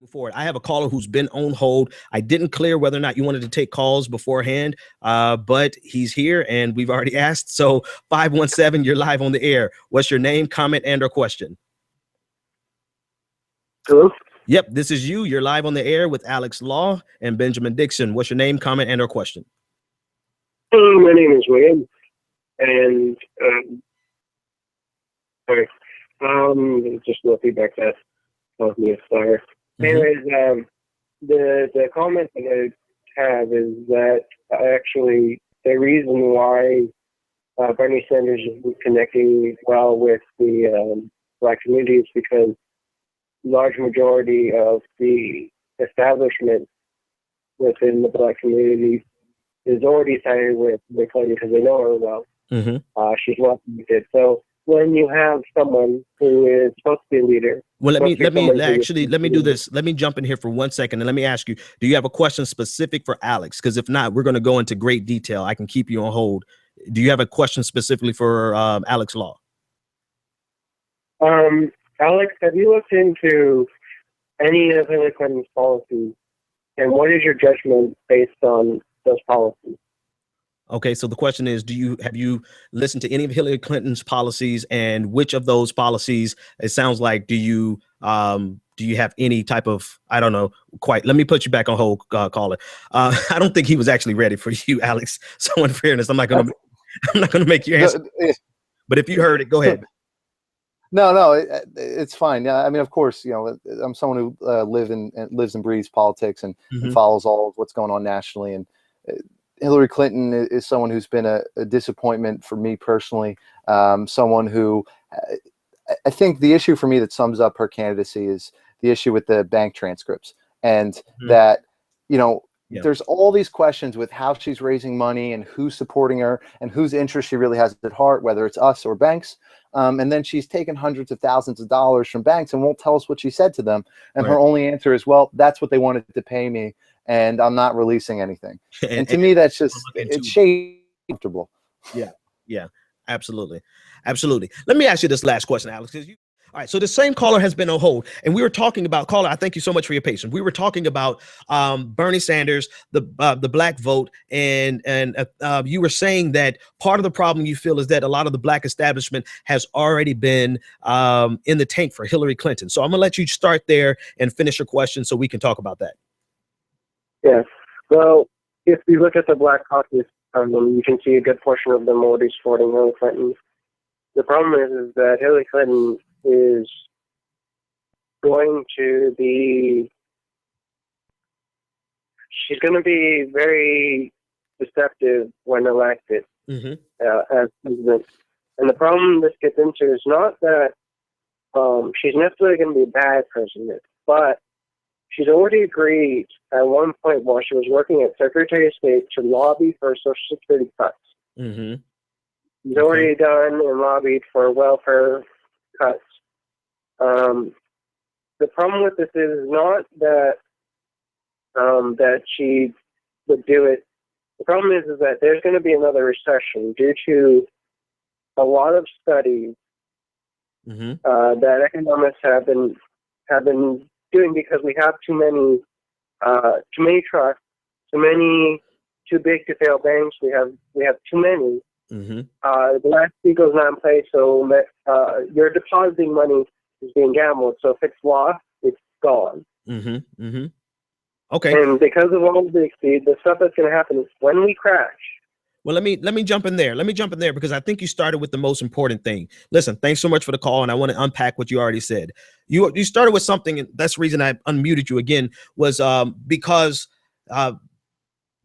Forward. I have a caller who's been on hold. I didn't clear whether or not you wanted to take calls beforehand, but he's here and we've already asked. So 517, you're live on the air. What's your name, comment, and or question? Hello? Yep, this is you. You're live on the air with Alex Law and Benjamin Dixon. What's your name, comment, and or question? Hello, my name is William, and sorry, just a little feedback that caused me a fire. Anyways, the comment that I have is that actually the reason why Bernie Sanders is connecting well with the Black community is because large majority of the establishment within the Black community is already sided with Clinton because they know her well. She's well connected. So when you have someone who is supposed to be a leader, well, let me do this. Let me jump in here for 1 second and let me ask you: do you have a question specific for Alex? Because if not, we're going to go into great detail. I can keep you on hold. Do you have a question specifically for Alex Law? Alex, have you looked into any of Hillary Clinton's policies, and what is your judgment based on those policies? Okay, so the question is, have you listened to any of Hillary Clinton's policies, and which of those policies, it sounds like, do you have any type of, I don't know, quite, let me put you back on hold, caller. I don't think he was actually ready for you, Alex. So in fairness, I'm not going to make you answer, but if you heard it, go ahead. No, it's fine. Yeah, I mean, of course, you know, I'm someone who lives and breathes politics and follows all of what's going on nationally. And Hillary Clinton is someone who's been a disappointment for me personally. Someone who I think the issue for me that sums up her candidacy is the issue with the bank transcripts, and that, you know, there's all these questions with how she's raising money and who's supporting her and whose interest she really has at heart, whether it's us or banks. And then she's taken hundreds of thousands of dollars from banks and won't tell us what she said to them. And her only answer is, well, that's what they wanted to pay me, and I'm not releasing anything. And to me, that's just, it's shameful. Yeah, absolutely. Let me ask you this last question, Alex, because all right, so the same caller has been on hold, and we were talking about, caller, I thank you so much for your patience. We were talking about Bernie Sanders, the Black vote, and you were saying that part of the problem you feel is that a lot of the Black establishment has already been in the tank for Hillary Clinton. So I'm gonna let you start there and finish your question so we can talk about that. Yes. Well, if you look at the Black caucus, you can see a good portion of them already supporting Hillary Clinton. The problem is that Hillary Clinton is going to be, she's going to be very deceptive when elected as president. And the problem this gets into is not that she's necessarily going to be a bad president, but she's already agreed at one point while she was working at Secretary of State to lobby for Social Security cuts. She's already done and lobbied for welfare cuts. The problem with this is not that that she would do it. The problem is that there's going to be another recession due to a lot of studies that economists have been doing, because we have too many trusts, too big to fail banks. We have too many. The last fee goes not in place, so that your depositing money is being gambled. So if it's lost, it's gone. Okay. And because of all the stuff that's going to happen is when we crash. Well, let me jump in there. Because I think you started with the most important thing. Listen, thanks so much for the call, and I want to unpack what you already said. You started with something, and that's the reason I unmuted you again, was because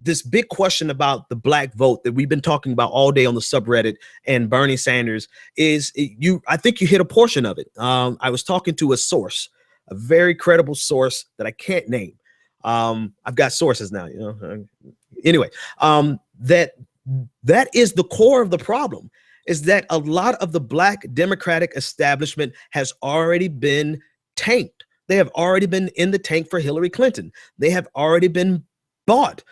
this big question about the Black vote that we've been talking about all day on the subreddit and Bernie Sanders is I think you hit a portion of it. I was talking to a source, a very credible source that I can't name. I've got sources now, you know. Anyway, that is the core of the problem, is that a lot of the Black Democratic establishment has already been tanked. They have already been in the tank for Hillary Clinton. They have already been bought.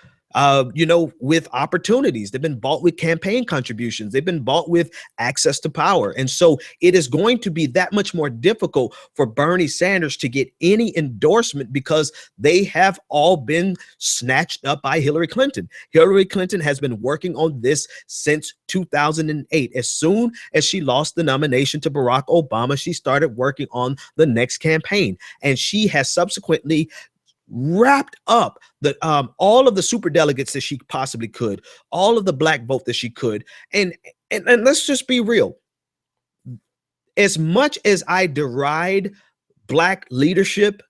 you know, with opportunities. They've been bought with campaign contributions. They've been bought with access to power. And so it is going to be that much more difficult for Bernie Sanders to get any endorsement because they have all been snatched up by Hillary Clinton. Hillary Clinton has been working on this since 2008. As soon as she lost the nomination to Barack Obama, she started working on the next campaign. And she has subsequently wrapped up the all of the super delegates that she possibly could, all of the black vote that she could. And let's just be real. As much as I deride black leadership,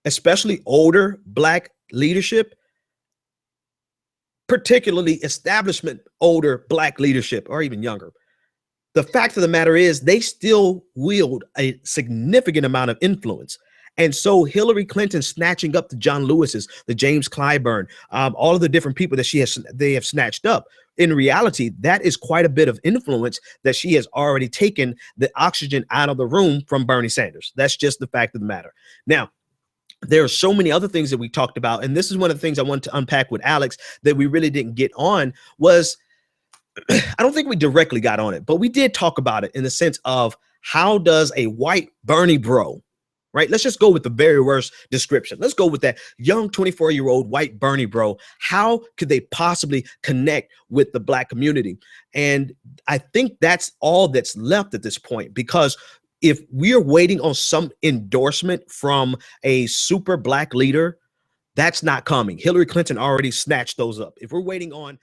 especially older black leadership, particularly establishment older black leadership, or even younger, the fact of the matter is they still wield a significant amount of influence. And so Hillary Clinton snatching up the John Lewis's, the James Clyburn, all of the different people that they have snatched up. In reality, that is quite a bit of influence that she has already taken the oxygen out of the room from Bernie Sanders. That's just the fact of the matter. Now, there are so many other things that we talked about, and this is one of the things I wanted to unpack with Alex that we really didn't get on was, I don't think we directly got on it, but we did talk about it in the sense of how does a white Bernie bro, right? Let's just go with the very worst description. Let's go with that young 24-year-old white Bernie bro. How could they possibly connect with the black community? And I think that's all that's left at this point, because if we are waiting on some endorsement from a super black leader, that's not coming. Hillary Clinton already snatched those up. If we're waiting on